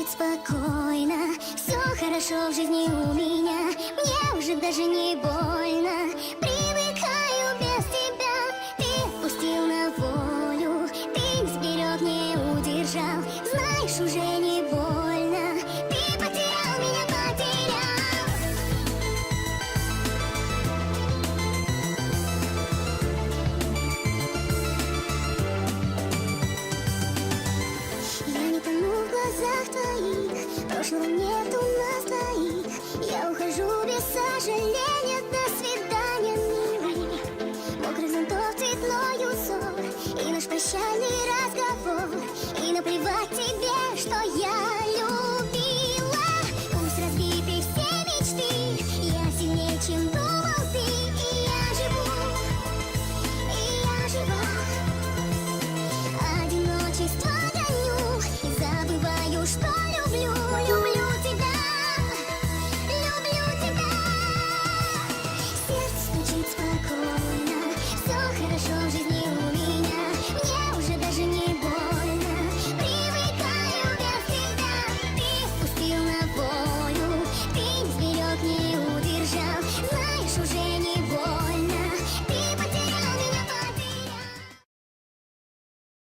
жить спокойно. Все хорошо в жизни у меня, мне уже даже не больно. Привыкаю без тебя, ты отпустил на волю. Ты не вперед не удержал, знаешь, уже не больно. Ты потерял меня, потерял. Я не тону в глазах твоих, прошлого нет у нас двоих. Я ухожу без сожаления, до свидания, милый. Мокрый зонтов, цветной узор и наш прощальный